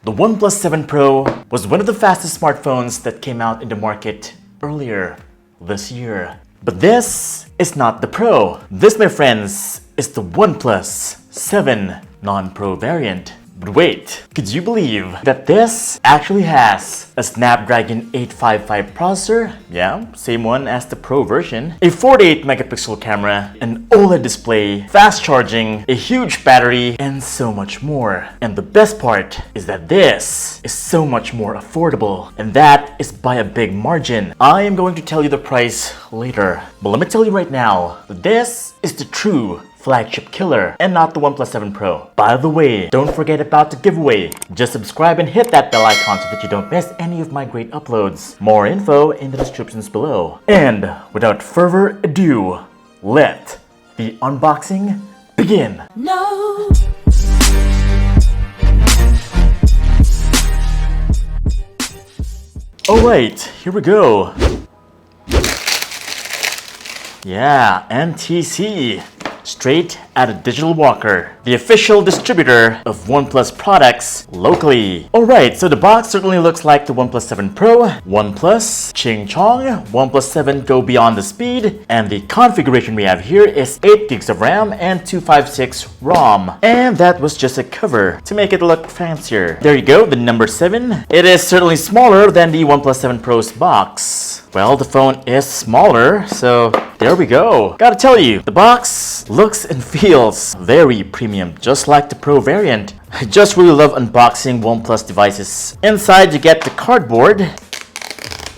The OnePlus 7 Pro was one of the fastest smartphones that came out in the market earlier this year. But this is not the Pro. This, my friends, is the OnePlus 7 non-Pro variant. But wait, could you believe that this actually has a Snapdragon 855 processor? Yeah, same one as the Pro version. A 48 megapixel camera, an OLED display, fast charging, a huge battery, and so much more. And the best part is that this is so much more affordable. And that is by a big margin. I am going to tell you the price later. But let me tell you right now, this is the true flagship killer and not the OnePlus 7 Pro. By the way, don't forget about the giveaway. Just subscribe and hit that bell icon so that you don't miss any of my great uploads. More info in the descriptions below. And without further ado, let the unboxing begin. No. Alright, here we go. Yeah, NTC. Straight out of Digital Walker, the official distributor of OnePlus products locally. Alright, so the box certainly looks like the OnePlus 7 Pro, OnePlus, Ching Chong, OnePlus 7 Go Beyond the Speed, and the configuration we have here is 8 gigs of RAM and 256 ROM. And that was just a cover to make it look fancier. There you go, the number 7. It is certainly smaller than the OnePlus 7 Pro's box. Well, the phone is smaller, so there we go. Gotta tell you, the box looks and feels very premium, just like the Pro variant. I just really love unboxing OnePlus devices. Inside you get the cardboard,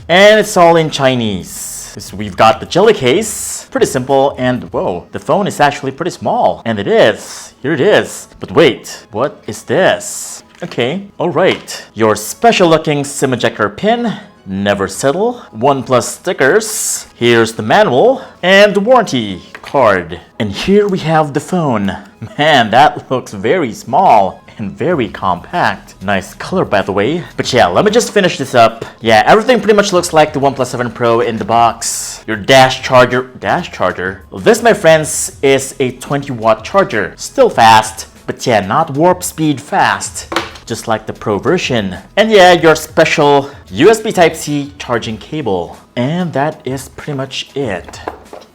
and it's all in Chinese. So we've got the jelly case, pretty simple, and whoa, the phone is actually pretty small. And it is, here it is. But wait, what is this? Okay, alright. Your special looking SIM ejector pin. Never settle. OnePlus stickers. Here's the manual and the warranty card. And here we have the phone. Man, that looks very small and very compact. Nice color, by the way. But yeah, let me just finish this up. Yeah, everything pretty much looks like the OnePlus 7 Pro in the box. Your dash charger. This, my friends, is a 20-watt charger. Still fast, but yeah, not warp speed fast, just like the Pro version. And yeah, your special USB Type-C charging cable. And that is pretty much it.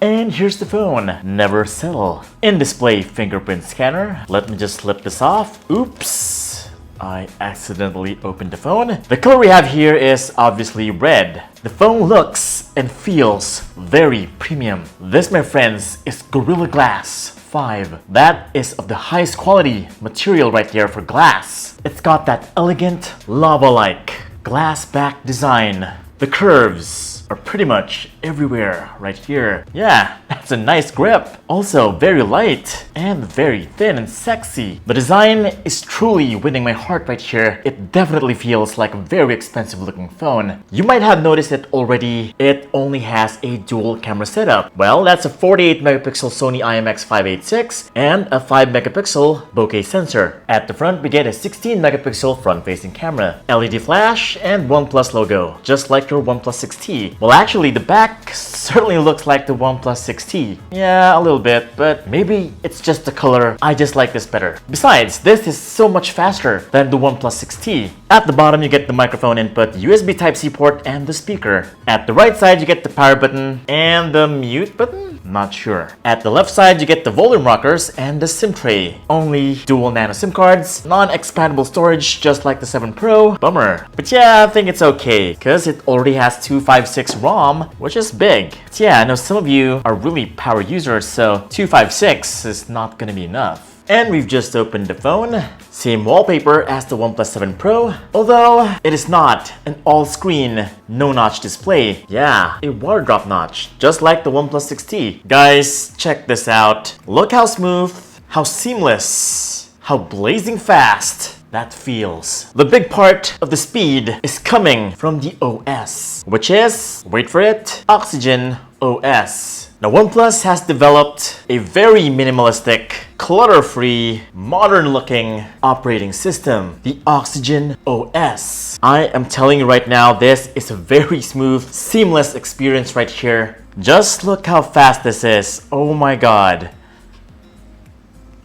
And here's the phone. Never settle. In-display fingerprint scanner. Let me just slip this off. Oops. I accidentally opened the phone. The color we have here is obviously red. The phone looks and feels very premium. This, my friends, is Gorilla Glass 5. That is of the highest quality material right there for glass. It's got that elegant, lava-like glass back design. The curves are pretty much everywhere right here. Yeah, that's a nice grip. Also very light and very thin and sexy. The design is truly winning my heart right here. It definitely feels like a very expensive looking phone. You might have noticed it already. It only has a dual camera setup. Well, that's a 48 megapixel Sony IMX586 and a 5 megapixel bokeh sensor. At the front, we get a 16 megapixel front facing camera, LED flash, and OnePlus logo, just like your OnePlus 6T. Well, actually, the back certainly looks like the OnePlus 6T. Yeah, a little bit, but maybe it's just the color. I just like this better. Besides, this is so much faster than the OnePlus 6T. At the bottom, you get the microphone input, USB Type-C port, and the speaker. At the right side, you get the power button and the mute button? Not sure. At the left side, you get the volume rockers and the SIM tray. Only dual nano SIM cards, non-expandable storage just like the 7 Pro. Bummer. But yeah, I think it's okay, because it already has 256 ROM, which is big. But yeah, I know some of you are really power users, so 256 is not gonna be enough. And we've just opened the phone. Same wallpaper as the OnePlus 7 Pro, although it is not an all-screen, no-notch display. Yeah, a water drop notch, just like the OnePlus 6T. Guys, check this out. Look how smooth, how seamless, how blazing fast that feels. The big part of the speed is coming from the OS, which is, wait for it, Oxygen OS. Now, OnePlus has developed a very minimalistic, clutter-free, modern-looking operating system, the Oxygen OS. I am telling you right now, this is a very smooth, seamless experience right here. Just look how fast this is. Oh my god.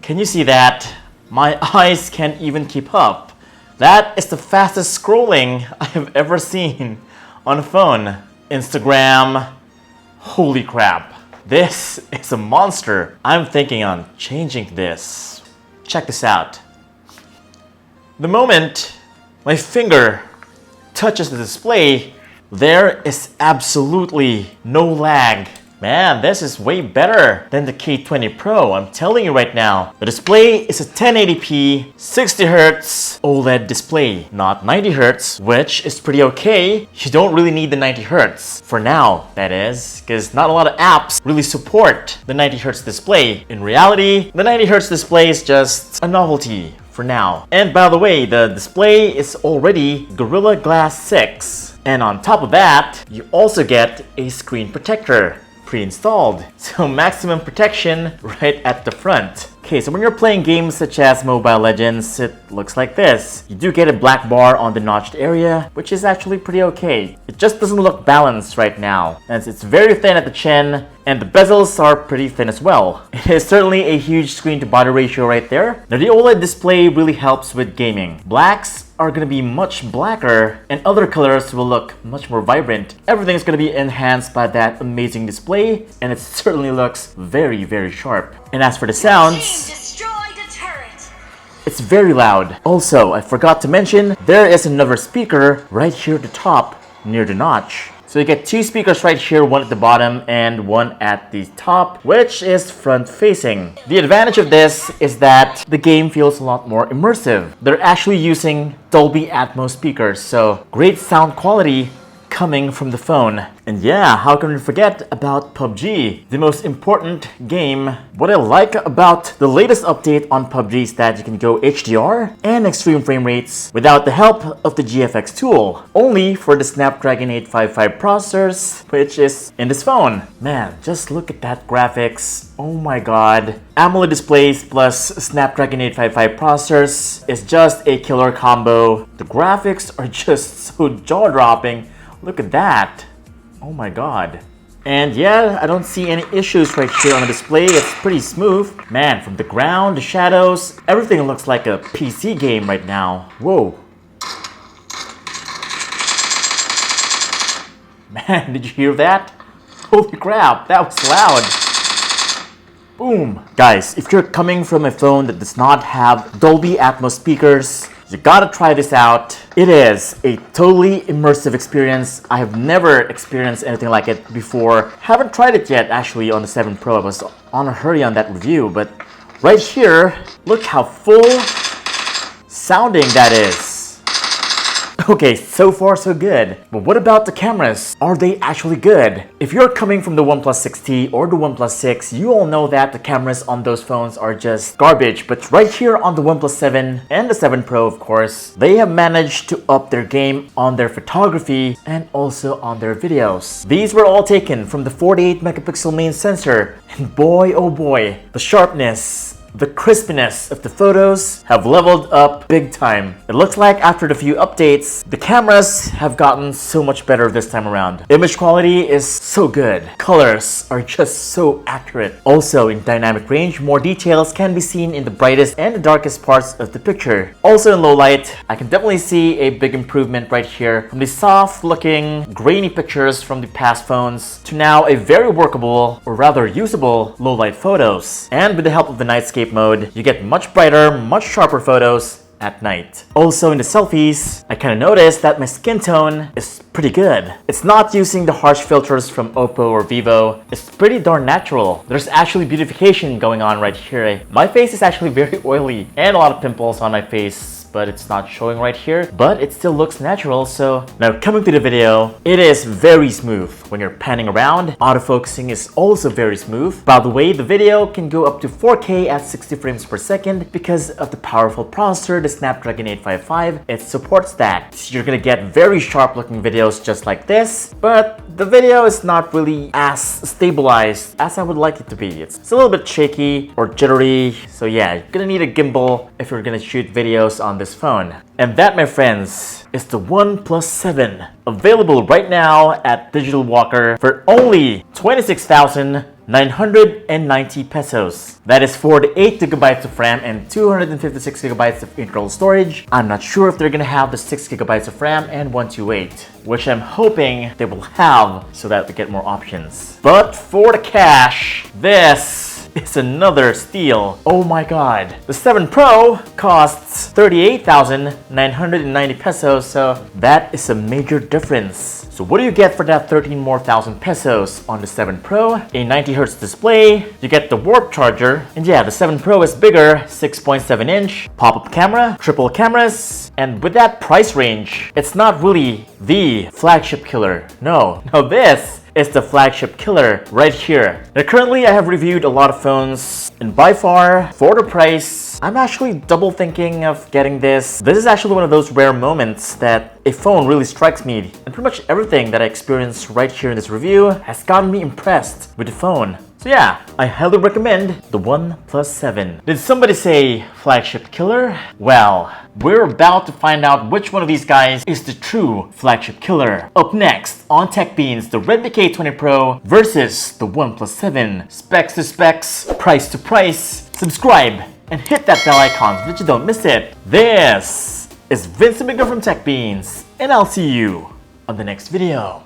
Can you see that? My eyes can't even keep up. That is the fastest scrolling I have ever seen on a phone. Instagram. Holy crap. This is a monster. I'm thinking on changing this. Check this out. The moment my finger touches the display, there is absolutely no lag. Man, this is way better than the K20 Pro, I'm telling you right now. The display is a 1080p 60Hz OLED display, not 90Hz, which is pretty okay. You don't really need the 90Hz, for now, that is, because not a lot of apps really support the 90Hz display. In reality, the 90Hz display is just a novelty for now. And by the way, the display is already Gorilla Glass 6. And on top of that, you also get a screen protector pre-installed. So maximum protection right at the front. Okay, so when you're playing games such as Mobile Legends, it looks like this. You do get a black bar on the notched area, which is actually pretty okay. It just doesn't look balanced right now, as it's very thin at the chin, and the bezels are pretty thin as well. It is certainly a huge screen to body ratio right there. Now the OLED display really helps with gaming. Blacks are going to be much blacker, and other colors will look much more vibrant. Everything is going to be enhanced by that amazing display, and it certainly looks very, very sharp. And as for the sounds, it's very loud. Also, I forgot to mention, there is another speaker right here at the top, near the notch. So you get two speakers right here, one at the bottom and one at the top, which is front facing. The advantage of this is that the game feels a lot more immersive. They're actually using Dolby Atmos speakers, so great sound quality coming from the phone. And yeah, how can we forget about PUBG, the most important game. What I like about the latest update on PUBG is that you can go HDR and extreme frame rates without the help of the GFX tool, only for the Snapdragon 855 processors, which is in this phone. Man, just look at that graphics. Oh my god. AMOLED displays plus Snapdragon 855 processors is just a killer combo. The graphics are just so jaw-dropping. Look at that. Oh my god. And yeah, I don't see any issues right here on the display. It's pretty smooth. Man, from the ground, the shadows, everything looks like a PC game right now. Whoa. Man, did you hear that? Holy crap, that was loud. Boom. Guys, if you're coming from a phone that does not have Dolby Atmos speakers, you gotta try this out. It is a totally immersive experience. I have never experienced anything like it before. Haven't tried it yet actually on the 7 Pro. I was on a hurry on that review, but right here, look how full sounding that is. Okay, so far so good. But what about the cameras? Are they actually good? If you're coming from the OnePlus 6T or the OnePlus 6, you all know that the cameras on those phones are just garbage. But right here on the OnePlus 7 and the 7 Pro, of course, they have managed to up their game on their photography and also on their videos. These were all taken from the 48 megapixel main sensor. And boy, oh boy, the sharpness, the crispness of the photos have leveled up big time. It looks like after the few updates, the cameras have gotten so much better this time around. Image quality is so good. Colors are just so accurate. Also in dynamic range, more details can be seen in the brightest and the darkest parts of the picture. Also in low light, I can definitely see a big improvement right here from the soft looking grainy pictures from the past phones to now a very workable, or rather usable, low light photos. And with the help of the nightscape mode, you get much brighter, much sharper photos at night. Also in the selfies, I kind of noticed that my skin tone is pretty good. It's not using the harsh filters from Oppo or Vivo. It's pretty darn natural. There's actually beautification going on right here. My face is actually very oily and a lot of pimples on my face, but it's not showing right here, but it still looks natural. So now coming to the video, it is very smooth when you're panning around. Autofocusing is also very smooth. By the way, the video can go up to 4K at 60 frames per second because of the powerful processor, the Snapdragon 855. It supports that. You're gonna get very sharp looking videos just like this, but the video is not really as stabilized as I would like it to be. It's a little bit shaky or jittery. So yeah, you're gonna need a gimbal if you're gonna shoot videos on this phone. And that, my friends, is the OnePlus 7, available right now at Digital Walker for only $26,900. 990 pesos. That is for the 8 gigabytes of RAM and 256 gigabytes of internal storage. I'm not sure if they're gonna have the 6 gigabytes of RAM and 128, which I'm hoping they will have so that we get more options. But for the cash, this is another steal. Oh my god. The 7 Pro costs 38,990 pesos, so that is a major difference. So what do you get for that 13 more thousand pesos on the 7 Pro? A 90Hz display, you get the warp charger, and yeah, the 7 Pro is bigger, 6.7 inch, pop-up camera, triple cameras, and with that price range, it's not really the flagship killer. No, this is the flagship killer right here. Now currently I have reviewed a lot of phones, and by far, for the price, I'm actually double thinking of getting this. This is actually one of those rare moments that a phone really strikes me, and pretty much everything that I experienced right here in this review has gotten me impressed with the phone. So yeah, I highly recommend the OnePlus 7. Did somebody say flagship killer? Well, we're about to find out which one of these guys is the true flagship killer. Up next on TechBeans, the Redmi K20 Pro versus the OnePlus 7. Specs to specs, price to price. Subscribe and hit that bell icon so that you don't miss it. This is Vincent Migo from TechBeans, and I'll see you on the next video.